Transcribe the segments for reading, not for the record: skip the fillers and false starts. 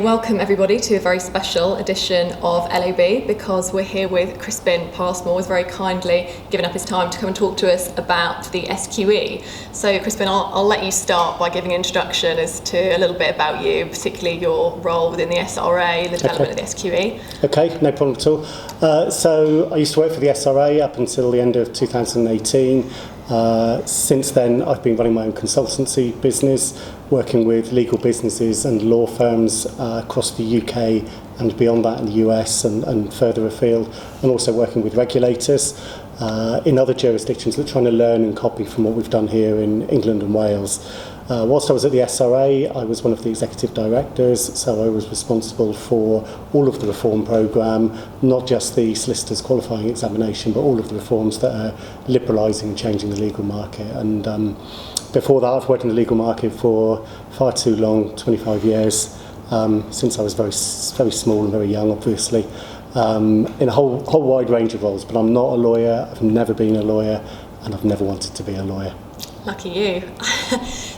Welcome everybody to a very special edition of LAB because we're here with Crispin Passmore, who's very kindly given up his time to come and talk to us about the SQE. So Crispin, I'll let you start by giving an introduction as to a little bit about you, particularly your role within the SRA and the development of the SQE. Okay, no problem at all. So I used to work for the SRA up until the end of 2018. Since then, I've been running my own consultancy business, working with legal businesses and law firms across the UK and beyond that in the US and further afield, and also working with regulators in other jurisdictions that are trying to learn and copy from what we've done here in England and Wales. Whilst I was at the SRA, I was one of the executive directors, so I was responsible for all of the reform programme, not just the Solicitors Qualifying Examination, but all of the reforms that are liberalising and changing the legal market. And before that, I've worked in the legal market for far too long, 25 years, since I was very small and very young, obviously, in a whole wide range of roles. But I'm not a lawyer, I've never been a lawyer, and I've never wanted to be a lawyer. Lucky you.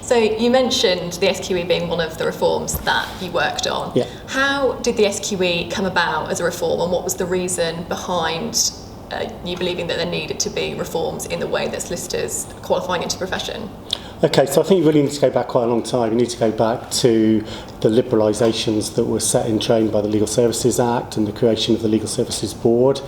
So you mentioned the SQE being one of the reforms that you worked on. Yeah. How did the SQE come about as a reform, and what was the reason behind you believing that there needed to be reforms in the way that solicitors are qualifying into the profession? Okay, so I think you really need to go back quite a long time. You need to go back to the liberalisations that were set in train by the Legal Services Act and the creation of the Legal Services Board.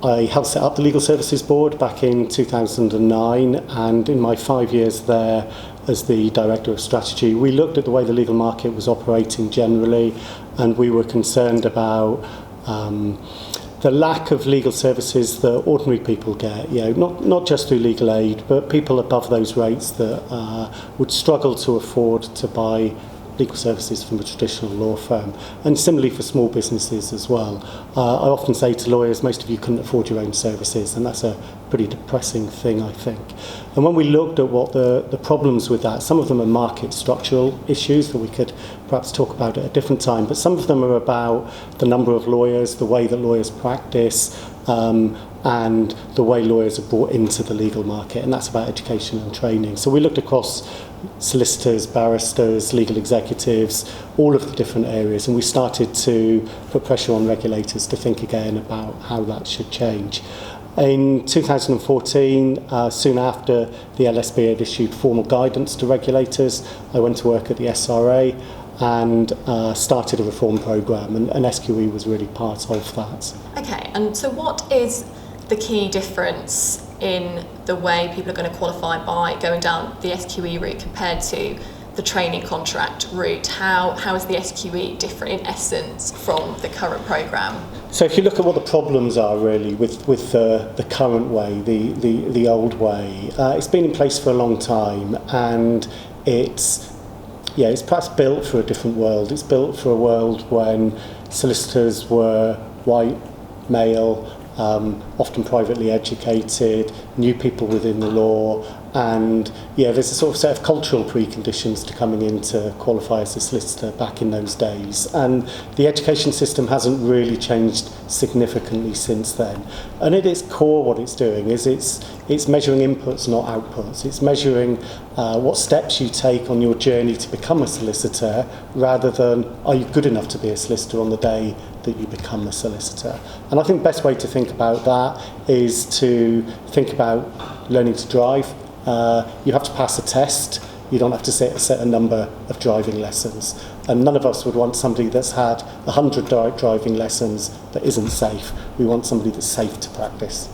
I helped set up the Legal Services Board back in 2009, and in my 5 years there as the Director of Strategy, we looked at the way the legal market was operating generally, and we were concerned about the lack of legal services that ordinary people get, not just through legal aid, but people above those rates that would struggle to afford to buy legal services from a traditional law firm, and similarly for small businesses as well. I often say to lawyers, most of you couldn't afford your own services, and that's a pretty depressing thing, I think. And when we looked at what the problems with that, some of them are market structural issues that we could perhaps talk about at a different time, but some of them are about the number of lawyers, the way that lawyers practice, and the way lawyers are brought into the legal market, and that's about education and training. So we looked across solicitors, barristers, legal executives, all of the different areas, and we started to put pressure on regulators to think again about how that should change. In 2014, soon after the LSB had issued formal guidance to regulators, I went to work at the SRA and started a reform programme, and SQE was really part of that. Okay, and so what is the key difference in the way people are going to qualify by going down the SQE route compared to the training contract route? How is the SQE different in essence from the current programme? So if you look at what the problems are really with the current way, the old way, it's been in place for a long time, and it's perhaps built for a different world. It's built for a world when solicitors were white, male, often privately educated, new people within the law, and there's a sort of set of cultural preconditions to coming in to qualify as a solicitor back in those days, and the education system hasn't really changed significantly since then. And at its core, what it's doing is it's measuring inputs, not outputs. It's measuring what steps you take on your journey to become a solicitor, rather than are you good enough to be a solicitor on the day that you become a solicitor. And I think the best way to think about that is to think about learning to drive. You have to pass a test. You don't have to set a number of driving lessons. And none of us would want somebody that's had 100 driving lessons that isn't safe. We want somebody that's safe to practice.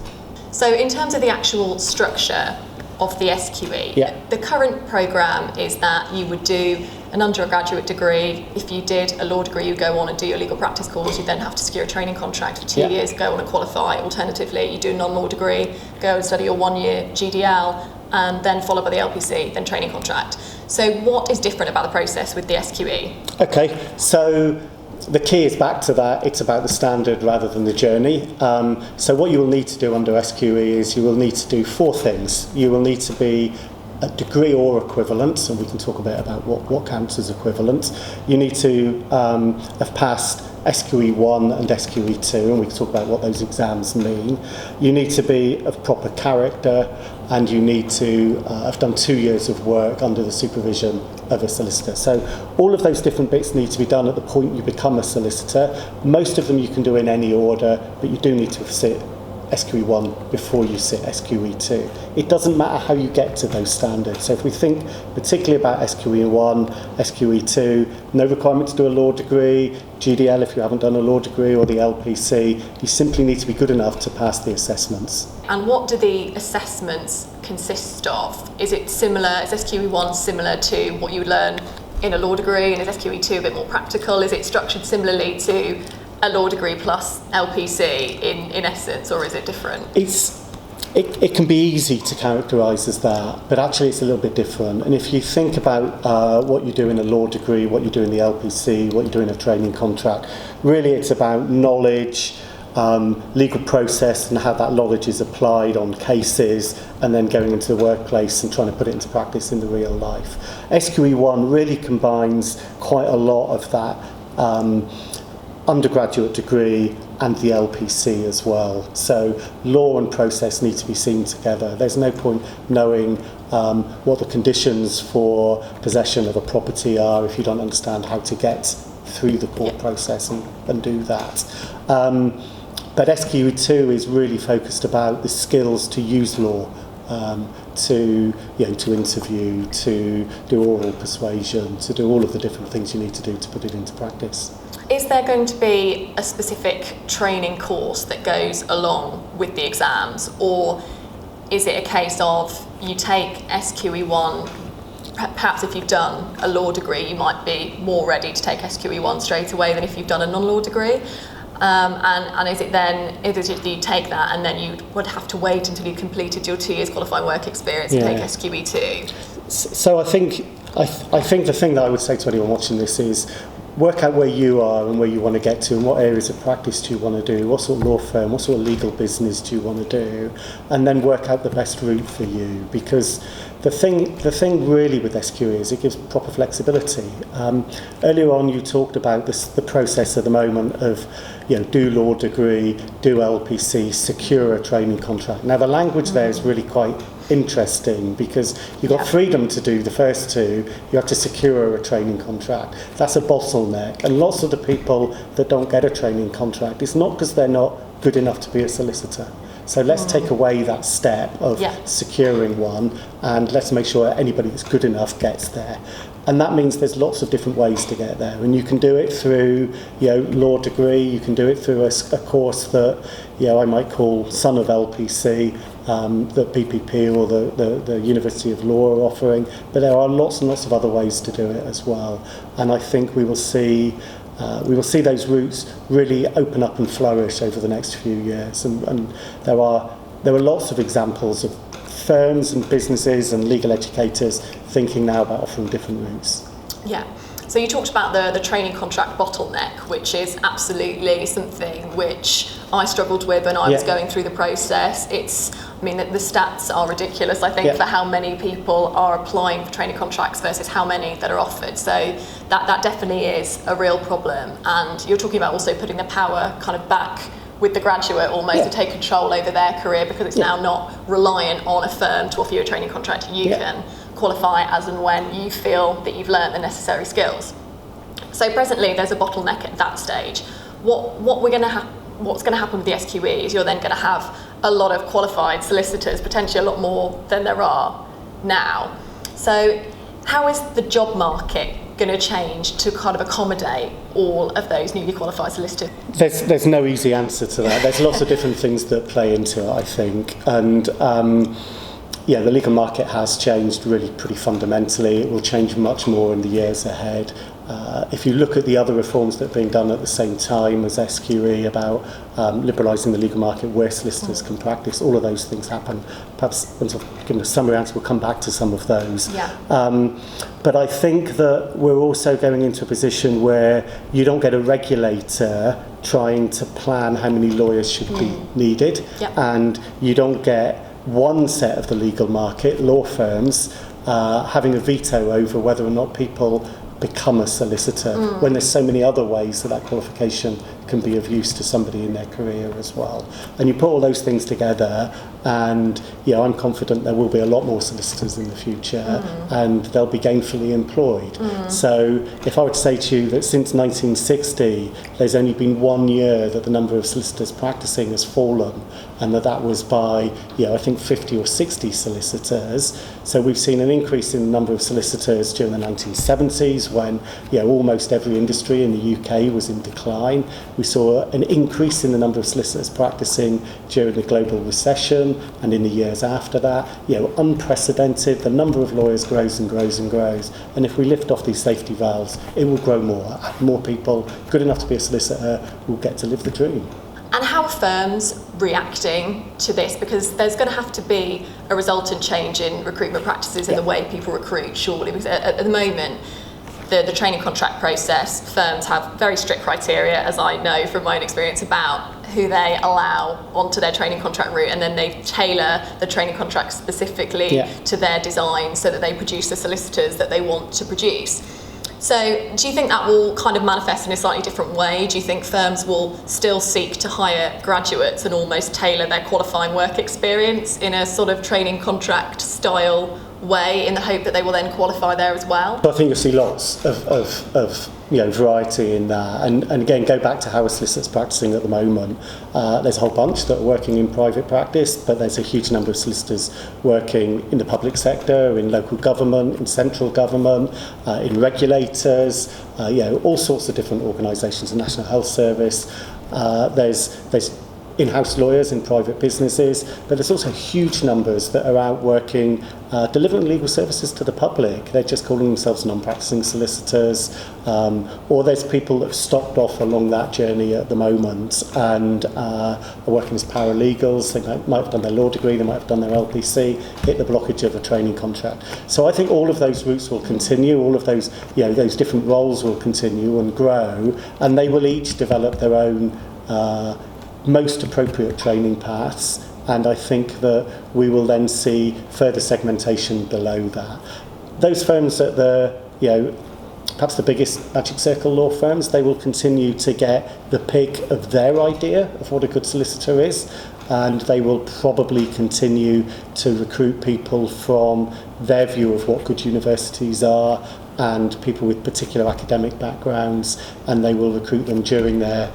So in terms of the actual structure of the SQE, the current programme is that you would do an undergraduate degree. If you did a law degree, you'd go on and do your legal practice course. You'd then have to secure a training contract for 2 years, go on and qualify. Alternatively, you do a non-law degree, go and study your 1 year GDL, and then followed by the LPC, then training contract. So what is different about the process with the SQE? Okay, so the key is back to that. It's about the standard rather than the journey. So what you will need to do under SQE is you will need to do 4 things. You will need to be a degree or equivalent, and we can talk a bit about what counts as equivalent. You need to have passed SQE 1 and SQE 2, and we can talk about what those exams mean. You need to be of proper character, and you need to have done 2 years of work under the supervision of a solicitor. So all of those different bits need to be done at the point you become a solicitor. Most of them you can do in any order, but you do need to sit SQE1 before you sit SQE2. It doesn't matter how you get to those standards. So if we think particularly about SQE1, SQE2, no requirement to do a law degree, GDL if you haven't done a law degree, or the LPC, you simply need to be good enough to pass the assessments. And what do the assessments consist of? Is it similar, is SQE1 similar to what you would learn in a law degree, and is SQE2 a bit more practical? Is it structured similarly to a law degree plus LPC in essence, or is it different? It can be easy to characterise as that, but actually it's a little bit different. And if you think about what you do in a law degree, what you do in the LPC, what you do in a training contract, really it's about knowledge, legal process and how that knowledge is applied on cases, and then going into the workplace and trying to put it into practice in the real life. SQE1 really combines quite a lot of that undergraduate degree and the LPC as well. So law and process need to be seen together. There's no point knowing what the conditions for possession of a property are if you don't understand how to get through the court process and do that. But SQE2 is really focused about the skills to use law, to interview, to do oral persuasion, to do all of the different things you need to do to put it into practice. Is there going to be a specific training course that goes along with the exams, or is it a case of you take SQE1, perhaps if you've done a law degree you might be more ready to take SQE1 straight away than if you've done a non-law degree? And is it you take that and then you would have to wait until you completed your 2 years qualifying work experience to take SQE2? So I think the thing that I would say to anyone watching this is work out where you are and where you want to get to, and what areas of practice do you want to do, what sort of law firm, what sort of legal business do you want to do, and then work out the best route for you. Because the thing really with SQE is it gives proper flexibility. Earlier on you talked about the process at the moment of do law degree, do LPC, secure a training contract. Now the language there is really quite interesting because you've got freedom to do the first two, you have to secure a training contract. That's a bottleneck, and lots of the people that don't get a training contract, it's not because they're not good enough to be a solicitor. So let's take away that step of securing one, and let's make sure anybody that's good enough gets there. And that means there's lots of different ways to get there, and you can do it through law degree, you can do it through a course that I might call Son of LPC, that PPP or the University of Law are offering, but there are lots and lots of other ways to do it as well. And I think we will see those routes really open up and flourish over the next few years. And there are lots of examples of firms and businesses and legal educators thinking now about offering different routes. Yeah. So you talked about the training contract bottleneck, which is absolutely something which I struggled with when I was going through the process. The stats are ridiculous, I think, for how many people are applying for training contracts versus how many that are offered. So that definitely is a real problem. And you're talking about also putting the power kind of back with the graduate almost to take control over their career, because it's now not reliant on a firm to offer you a training contract. You can qualify as and when you feel that you've learned the necessary skills. So presently there's a bottleneck at that stage. What's going to happen with the SQE is you're then going to have a lot of qualified solicitors, potentially a lot more than there are now. So how is the job market going to change to kind of accommodate all of those newly qualified solicitors? There's no easy answer to that. There's lots of different things that play into it, I think. And the legal market has changed really pretty fundamentally. It will change much more in the years ahead. If you look at the other reforms that are being done at the same time as SQE about liberalising the legal market where solicitors can practice, all of those things happen. Perhaps once I've given a summary answer, we'll come back to some of those. But I think that we're also going into a position where you don't get a regulator trying to plan how many lawyers should be needed, and you don't get one set of the legal market, law firms, having a veto over whether or not people become a solicitor, when there's so many other ways that qualification can be of use to somebody in their career as well. And you put all those things together, And I'm confident there will be a lot more solicitors in the future, and they'll be gainfully employed. So if I were to say to you that since 1960 there's only been 1 year that the number of solicitors practicing has fallen, and that was by I think 50 or 60 solicitors. So we've seen an increase in the number of solicitors during the 1970s when almost every industry in the UK was in decline. We saw an increase in the number of solicitors practicing during the global recession and in the years after that. Unprecedented. The number of lawyers grows and grows and grows. And if we lift off these safety valves, it will grow more. More people good enough to be a solicitor will get to live the dream. And how are firms reacting to this? Because there's going to have to be a resultant change in recruitment practices and the way people recruit, surely. Because at the moment, the training contract process, firms have very strict criteria, as I know from my own experience, about who they allow onto their training contract route, and then they tailor the training contract specifically to their design so that they produce the solicitors that they want to produce. So do you think that will kind of manifest in a slightly different way? Do you think firms will still seek to hire graduates and almost tailor their qualifying work experience in a sort of training contract style way in the hope that they will then qualify there as well? I think you'll see lots of variety in that, and again go back to how a solicitor's practicing at the moment. There's a whole bunch that are working in private practice, but there's a huge number of solicitors working in the public sector, in local government, in central government, in regulators, all sorts of different organisations, the National Health Service. There's in-house lawyers in private businesses, but there's also huge numbers that are out working, delivering legal services to the public. They're just calling themselves non-practicing solicitors, or there's people that have stopped off along that journey at the moment and are working as paralegals. They might have done their law degree, they might have done their LPC, hit the blockage of a training contract. So I think all of those routes will continue, all of those, those different roles will continue and grow, and they will each develop their own most appropriate training paths, and I think that we will then see further segmentation below that. Those firms at the, perhaps the biggest Magic Circle law firms, they will continue to get the pick of their idea of what a good solicitor is, and they will probably continue to recruit people from their view of what good universities are and people with particular academic backgrounds, and they will recruit them during their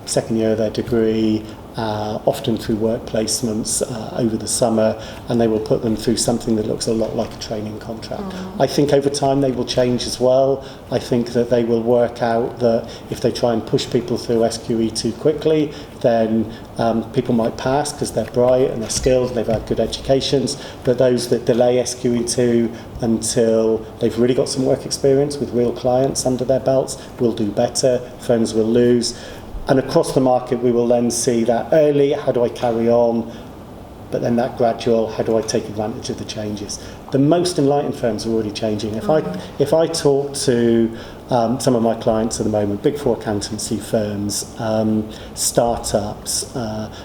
second year of their degree, often through work placements over the summer, and they will put them through something that looks a lot like a training contract. I think over time they will change as well. I think that they will work out that if they try and push people through SQE too quickly, then people might pass because they're bright and they're skilled and they've had good educations, but those that delay SQE2 until they've really got some work experience with real clients under their belts will do better, firms will lose. And across the market, we will then see that early, how do I carry on? But then that gradual, how do I take advantage of the changes? The most enlightened firms are already changing. If I talk to some of my clients at the moment, big four accountancy firms, startups,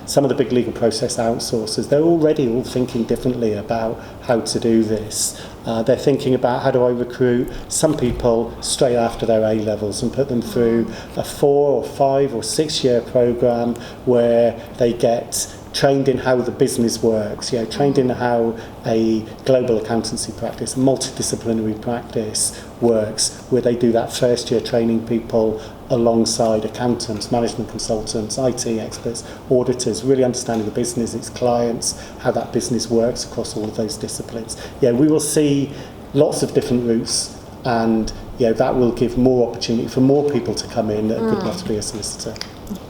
some of the big legal process outsourcers, they're already all thinking differently about how to do this. They're thinking about how do I recruit some people straight after their A-levels and put them through a 4 or 5 or 6 year program where they get trained in how the business works, trained in how a global accountancy practice, a multidisciplinary practice works, where they do that first year training people alongside accountants, management consultants, IT experts, auditors, really understanding the business, its clients, how that business works across all of those disciplines. We will see lots of different routes, and that will give more opportunity for more people to come in that are good enough to be a solicitor.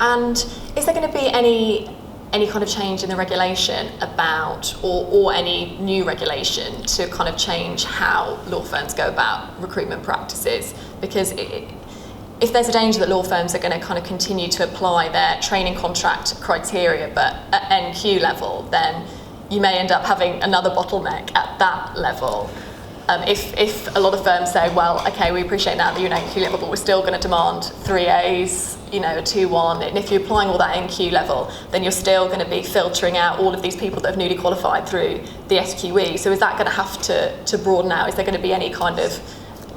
And is there going to be any kind of change in the regulation about, or any new regulation to kind of change how law firms go about recruitment practices? Because if there's a danger that law firms are going to kind of continue to apply their training contract criteria but at NQ level, then you may end up having another bottleneck at that level. If a lot of firms say, well, okay, we appreciate now that you're an NQ level, but we're still going to demand 3 A's, a 2-1, and if you're applying all that NQ level, then you're still going to be filtering out all of these people that have newly qualified through the SQE. So is that going to have to broaden out? Is there going to be any kind of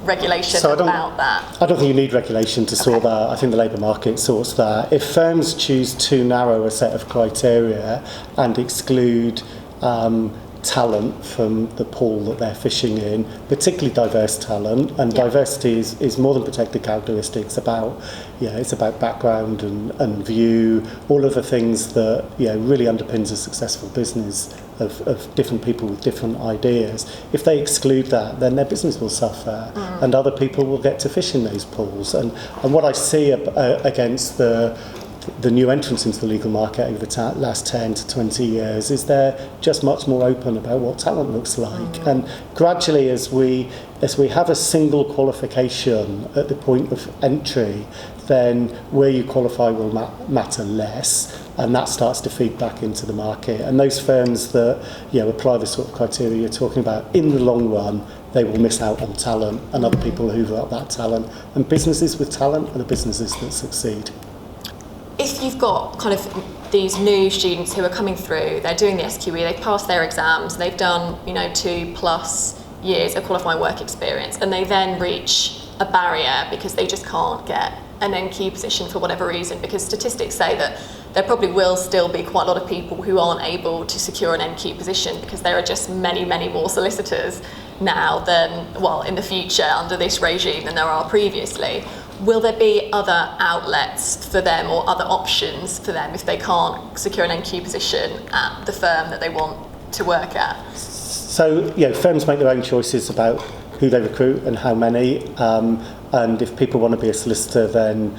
regulation about that? I don't think you need regulation to sort that. I think the labour market sorts that. If firms choose too narrow a set of criteria and exclude talent from the pool that they're fishing in, particularly diverse talent, and diversity is more than protected characteristics. It's about background and view, all of the things that really underpins a successful business of different people with different ideas. If they exclude that, then their business will suffer, and other people will get to fish in those pools. And what I see against the new entrants into the legal market over the last 10 to 20 years is they're just much more open about what talent looks like. And gradually, as we have a single qualification at the point of entry, then where you qualify will matter less, and that starts to feed back into the market. And those firms that apply the sort of criteria you're talking about, in the long run, they will miss out on talent, and other people hoover up that talent. And businesses with talent are the businesses that succeed. If you've got kind of these new students who are coming through, they're doing the SQE, they've passed their exams, they've done 2+ years of qualifying work experience, and they then reach a barrier because they just can't get an NQ position for whatever reason, because statistics say that there probably will still be quite a lot of people who aren't able to secure an NQ position because there are just many, many more solicitors now than, in the future under this regime than there are previously. Will there be other outlets for them or other options for them if they can't secure an NQ position at the firm that they want to work at? So, firms make their own choices about who they recruit and how many. And if people want to be a solicitor, then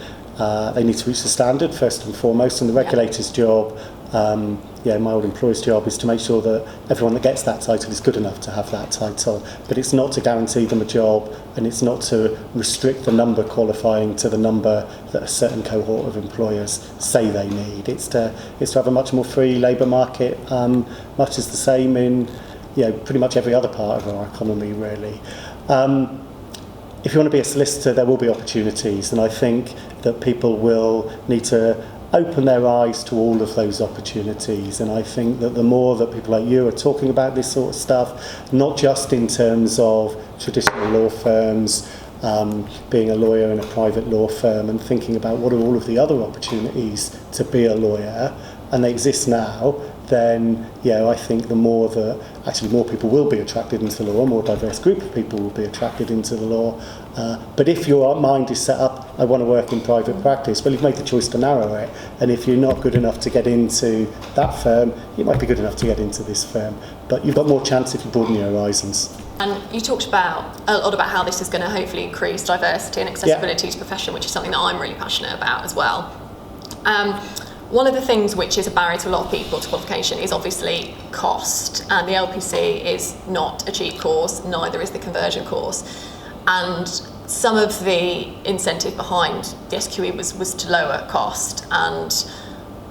they need to reach the standard first and foremost. And the regulator's job, my old employer's job, is to make sure that everyone that gets that title is good enough to have that title. But it's not to guarantee them a job, and it's not to restrict the number qualifying to the number that a certain cohort of employers say they need. It's to have a much more free labour market, much as the same in pretty much every other part of our economy, really. If you want to be a solicitor, there will be opportunities, and I think that people will need to open their eyes to all of those opportunities. And I think that the more that people like you are talking about this sort of stuff, not just in terms of traditional law firms, being a lawyer in a private law firm, and thinking about what are all of the other opportunities to be a lawyer, and they exist now, then I think the more that actually more people will be attracted into the law, a more diverse group of people will be attracted into the law. But if your mind is set up, I want to work in private practice, well, you've made the choice to narrow it. And if you're not good enough to get into that firm, you might be good enough to get into this firm. But you've got more chance if you broaden your horizons. And you talked a lot about how this is going to hopefully increase diversity and accessibility to profession, which is something that I'm really passionate about as well. One of the things which is a barrier to a lot of people to qualification is obviously cost, and the LPC is not a cheap course, neither is the conversion course. And some of the incentive behind the SQE was to lower cost, and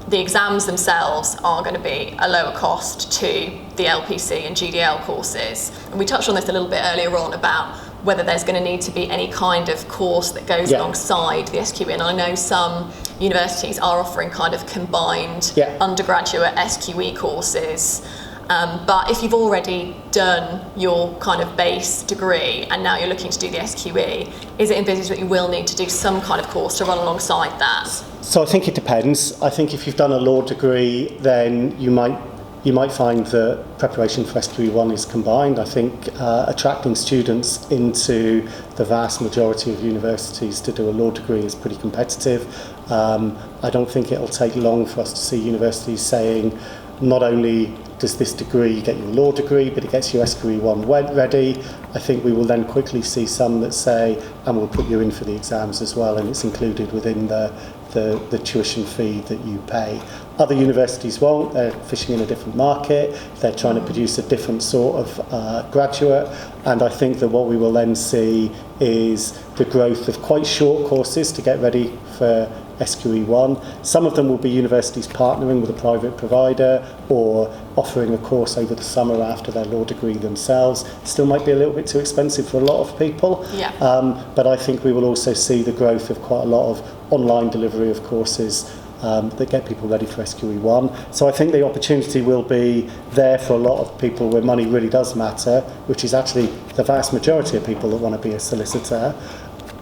the exams themselves are going to be a lower cost to the LPC and GDL courses. And we touched on this a little bit earlier on about whether there's going to need to be any kind of course that goes alongside the SQE. And I know some universities are offering kind of combined undergraduate SQE courses. But if you've already done your kind of base degree and now you're looking to do the SQE, is it envisaged that you will need to do some kind of course to run alongside that? So I think it depends. I think if you've done a law degree, then you might find that preparation for SQE1 is combined. I think attracting students into the vast majority of universities to do a law degree is pretty competitive. I don't think it'll take long for us to see universities saying, not only does this degree get you a law degree, but it gets you SQE1 ready. I think we will then quickly see some that say, and we'll put you in for the exams as well, and it's included within the tuition fee that you pay. Other universities won't. They're fishing in a different market. They're trying to produce a different sort of graduate. And I think that what we will then see is the growth of quite short courses to get ready for SQE1. Some of them will be universities partnering with a private provider or offering a course over the summer after their law degree themselves. Still might be a little bit too expensive for a lot of people. But I think we will also see the growth of quite a lot of online delivery of courses that get people ready for SQE1. So I think the opportunity will be there for a lot of people where money really does matter, which is actually the vast majority of people that want to be a solicitor.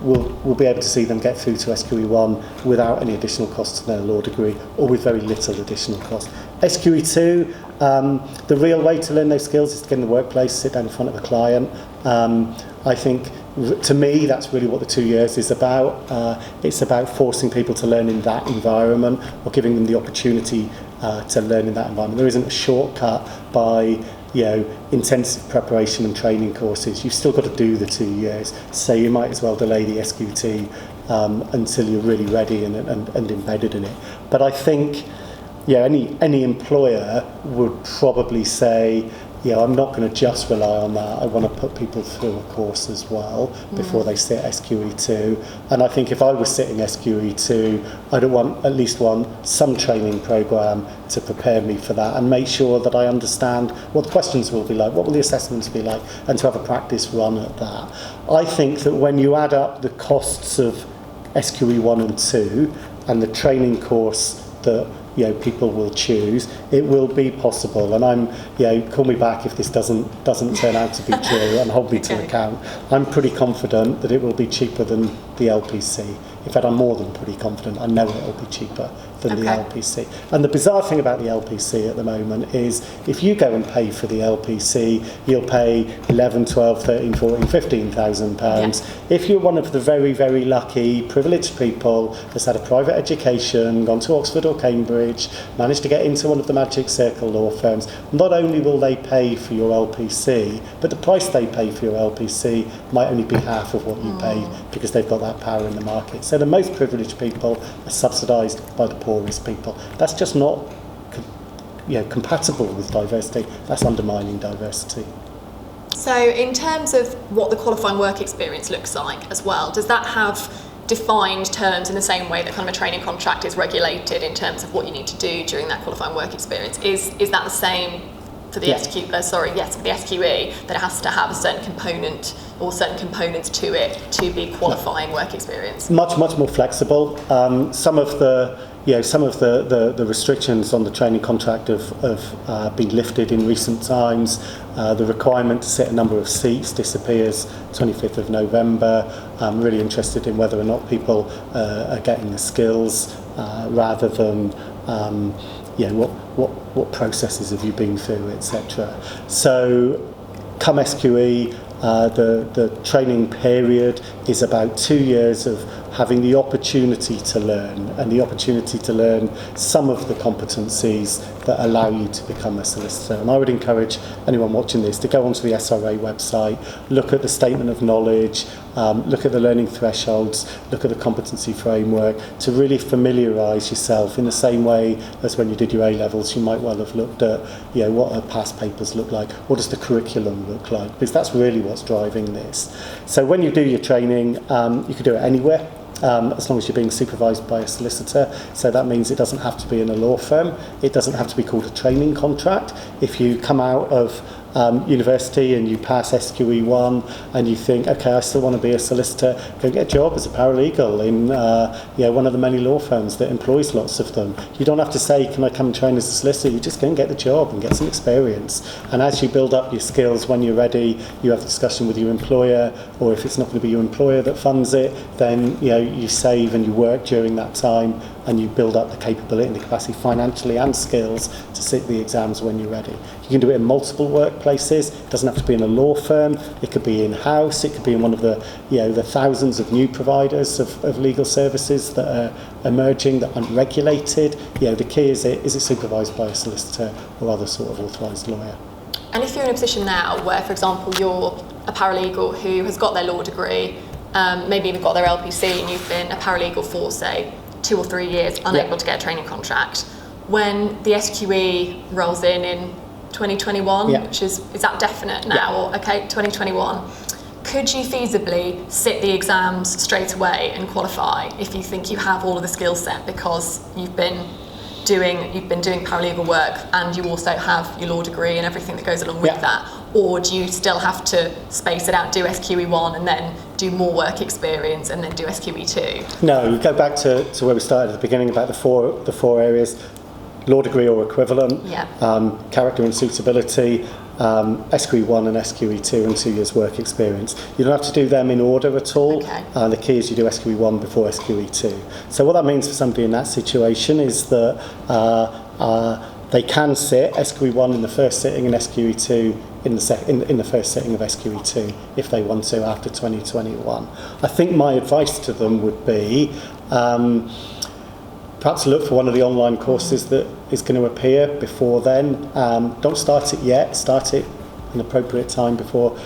We'll be able to see them get through to SQE1 without any additional cost to their law degree, or with very little additional cost. SQE2, the real way to learn those skills is to get in the workplace, sit down in front of a client. I think, to me, that's really what the 2 years is about. It's about forcing people to learn in that environment, or giving them the opportunity to learn in that environment. There isn't a shortcut by intensive preparation and training courses. You've still got to do the 2 years, so you might as well delay the SQT until you're really ready and embedded in it. But I think any employer would probably say, I'm not going to just rely on that. I want to put people through a course as well before they sit SQE2. And I think if I was sitting SQE2, I'd at least want some training programme to prepare me for that and make sure that I understand what the questions will be like, what will the assessments be like, and to have a practice run at that. I think that when you add up the costs of SQE1 and 2 and the training course that people will choose, it will be possible. And I'm, call me back if this doesn't turn out to be true and hold me to account. I'm pretty confident that it will be cheaper than the LPC. In fact, I'm more than pretty confident. I know it will be cheaper than the LPC. And the bizarre thing about the LPC at the moment is if you go and pay for the LPC, you'll pay 11, 12, 13, 14, 15,000 pounds. Yeah. If you're one of the very, very lucky, privileged people that's had a private education, gone to Oxford or Cambridge, managed to get into one of the Magic Circle law firms, not only will they pay for your LPC, but the price they pay for your LPC might only be half of what you paid because they've got that power in the market. So the most privileged people are subsidised by the poorest people. That's just not compatible with diversity. That's undermining diversity. So in terms of what the qualifying work experience looks like as well, does that have defined terms in the same way that kind of a training contract is regulated in terms of what you need to do during that qualifying work experience? Is that the same for the SQE, for the SQE, that it has to have a certain component or certain components to it to be qualifying work experience? Much more flexible. Some of the restrictions on the training contract have been lifted in recent times. The requirement to set a number of seats disappears 25th of November. I'm really interested in whether or not people are getting the skills rather than what processes have you been through, etc. So come SQE, the training period is about 2 years of having the opportunity to learn, and the opportunity to learn some of the competencies that allow you to become a solicitor. And I would encourage anyone watching this to go onto the SRA website, look at the statement of knowledge, look at the learning thresholds, look at the competency framework, to really familiarise yourself in the same way as when you did your A-levels. You might well have looked at what our past papers look like, what does the curriculum look like, because that's really what's driving this. So when you do your training, you can do it anywhere. As long as you're being supervised by a solicitor. So that means it doesn't have to be in a law firm. It doesn't have to be called a training contract. If you come out of university and you pass SQE1 and you think, okay, I still want to be a solicitor, go get a job as a paralegal in one of the many law firms that employs lots of them. You don't have to say, can I come and train as a solicitor? You just go and get the job and get some experience. And as you build up your skills, when you're ready, you have a discussion with your employer, or if it's not going to be your employer that funds it, then you save and you work during that time, and you build up the capability and the capacity financially and skills to sit the exams when you're ready. You can do it in multiple workplaces. It doesn't have to be in a law firm. It could be in-house. It could be in one of the thousands of new providers of legal services that are emerging that aren't regulated. The key is it supervised by a solicitor or other sort of authorised lawyer. And if you're in a position now where, for example, you're a paralegal who has got their law degree, maybe even got their LPC, and you've been a paralegal for, say, 2 or 3 years, unable to get a training contract, when the SQE rolls in 2021, which is that definite now? Or, okay, 2021. Could you feasibly sit the exams straight away and qualify if you think you have all of the skill set because you've been doing paralegal work and you also have your law degree and everything that goes along with that? Or do you still have to space it out, do SQE1 and then do more work experience and then do SQE2? No, you go back to where we started at the beginning about the four areas: law degree or equivalent, character and suitability, SQE1 and SQE2, and 2 years work experience. You don't have to do them in order at all. Okay. The key is you do SQE1 before SQE2. So what that means for somebody in that situation is that they can sit SQE1 in the first sitting and SQE2 in the first sitting of SQE2 if they want to after 2021. I think my advice to them would be perhaps look for one of the online courses that is going to appear before then. Don't start it yet. Start it in appropriate time before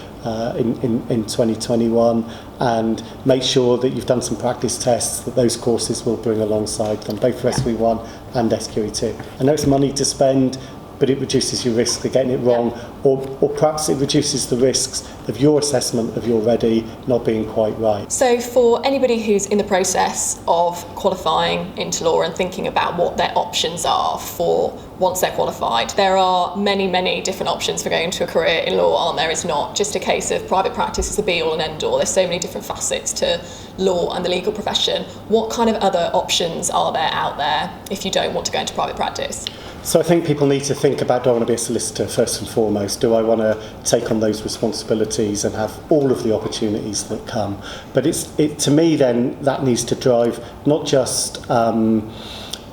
in 2021, and make sure that you've done some practice tests that those courses will bring alongside them, both for SQE1 and SQE2. I know it's money to spend, but it reduces your risk of getting it wrong, or perhaps it reduces the risks of your assessment of your ready not being quite right. So for anybody who's in the process of qualifying into law and thinking about what their options are for once they're qualified, there are many, many different options for going into a career in law, aren't there? It's not just a case of private practice is the be all and end all. There's so many different facets to law and the legal profession. What kind of other options are there out there if you don't want to go into private practice? So I think people need to think about, do I want to be a solicitor first and foremost? Do I want to take on those responsibilities and have all of the opportunities that come? But to me then, that needs to drive not just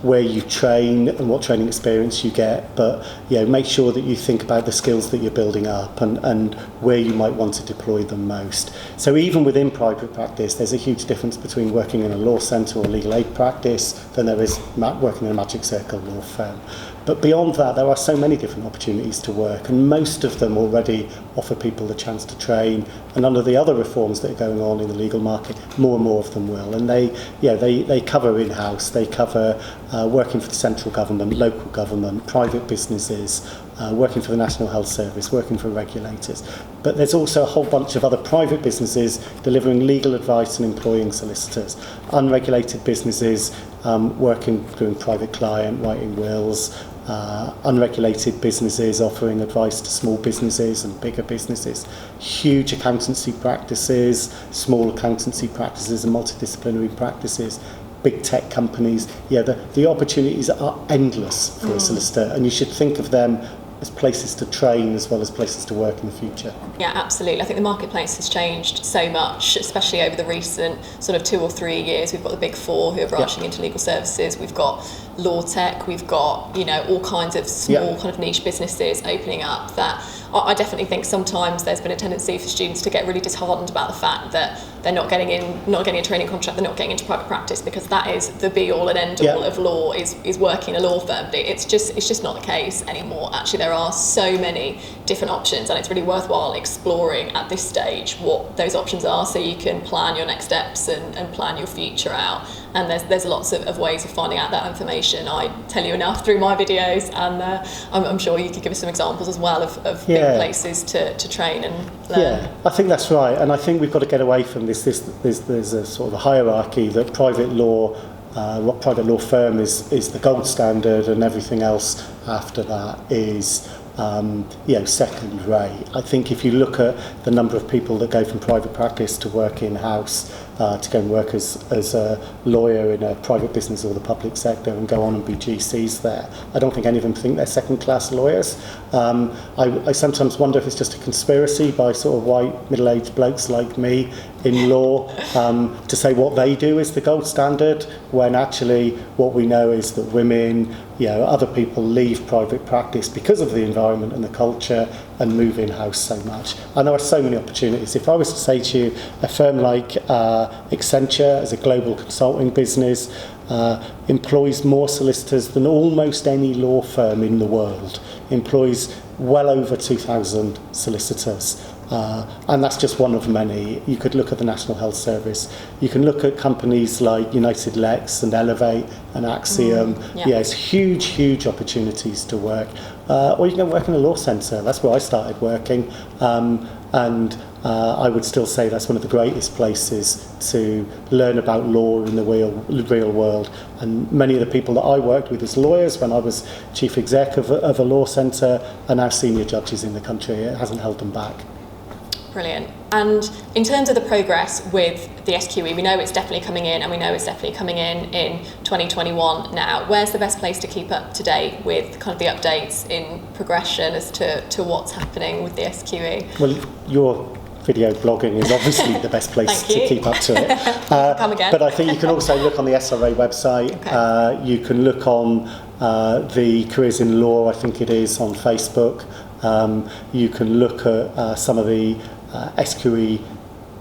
where you train and what training experience you get, but make sure that you think about the skills that you're building up and where you might want to deploy them most. So even within private practice, there's a huge difference between working in a law centre or legal aid practice than there is working in a magic circle law firm. But beyond that, there are so many different opportunities to work, and most of them already offer people the chance to train. And under the other reforms that are going on in the legal market, more and more of them will. And they cover in-house, they cover working for the central government, local government, private businesses, working for the National Health Service, working for regulators. But there's also a whole bunch of other private businesses delivering legal advice and employing solicitors, unregulated businesses doing private client, writing wills, unregulated businesses offering advice to small businesses and bigger businesses, huge accountancy practices, small accountancy practices and multidisciplinary practices, big tech companies. The opportunities are endless for a solicitor, and you should think of them as places to train as well as places to work in the future. Yeah, absolutely. I think the marketplace has changed so much, especially over the recent sort of 2 or 3 years. We've got the big four who are branching into legal services. We've got law tech. We've got, all kinds of small kind of niche businesses opening up that I definitely think sometimes there's been a tendency for students to get really disheartened about the fact that they're not getting a training contract, they're not getting into private practice, because that is the be all and end all of law is working in a law firm. But it's just not the case anymore. Actually, there are so many different options, and it's really worthwhile exploring at this stage what those options are, so you can plan your next steps and plan your future out. And there's lots of ways of finding out that information. I tell you enough through my videos, and I'm sure you could give us some examples as well of big places to train and learn. Yeah, I think that's right, and I think we've got to get away from this. There's a sort of a hierarchy that private law firm is the gold standard, and everything else after that is second rate. I think if you look at the number of people that go from private practice to work in-house, to go and work as a lawyer in a private business or the public sector and go on and be GCs there, I don't think any of them think they're second-class lawyers. I sometimes wonder if it's just a conspiracy by sort of white middle-aged blokes like me in law to say what they do is the gold standard, when actually what we know is that women, other people leave private practice because of the environment and the culture and move in-house so much. And there are so many opportunities. If I was to say to you, a firm like Accenture, as a global consulting business, employs more solicitors than almost any law firm in the world, employs well over 2,000 solicitors. And that's just one of many. You could look at the National Health Service. You can look at companies like United Lex and Elevate and Axiom. It's huge opportunities to work. Or you can work in a law centre. That's where I started working. And I would still say that's one of the greatest places to learn about law in the real world. And many of the people that I worked with as lawyers when I was chief exec of a law centre are now senior judges in the country. It hasn't held them back. Brilliant. And in terms of the progress with the SQE, we know it's definitely coming in, and we know it's definitely coming in 2021 now. Where's the best place to keep up to date with kind of the updates in progression as to what's happening with the SQE? Well, your video blogging is obviously the best place to keep up to it. Come again. But I think you can also look on the SRA website. Okay. You can look on the Careers in Law, I think it is, on Facebook. You can look at some of the SQE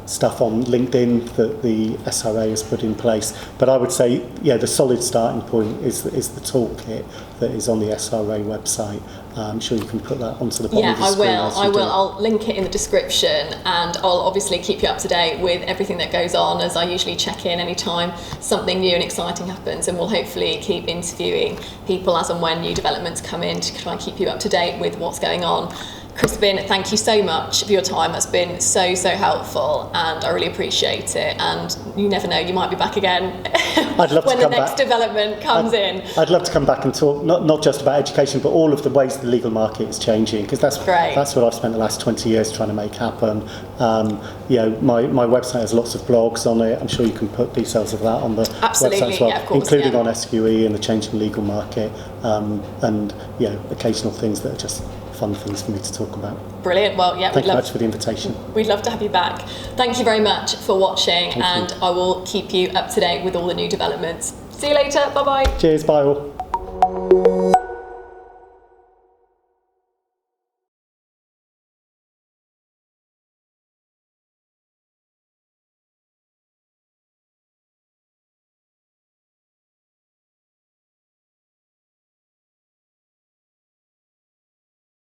stuff on LinkedIn that the SRA has put in place. But I would say, yeah, the solid starting point is the toolkit that is on the SRA website. I'm sure you can put that onto the bottom of the screen. Yeah, I will. I'll link it in the description, and I'll obviously keep you up to date with everything that goes on, as I usually check in anytime something new and exciting happens, and we'll hopefully keep interviewing people as and when new developments come in to try and keep you up to date with what's going on. Crispin, thank you so much for your time. That's been so helpful, and I really appreciate it. And you never know, you might be back again I'd love when to the come next back. development comes in. I'd love to come back and talk not just about education, but all of the ways the legal market is changing, because that's what I've spent the last 20 years trying to make happen. My website has lots of blogs on it. I'm sure you can put details of that on the website as well, yeah, of course, including on SQE and the changing legal market, and occasional things that are just fun things for me to talk about. Brilliant. Well, yeah, Thank you much for the invitation. We'd love to have you back. Thank you very much for watching, Thank you. I will keep you up to date with all the new developments. See you later. Bye bye. Cheers. Bye all.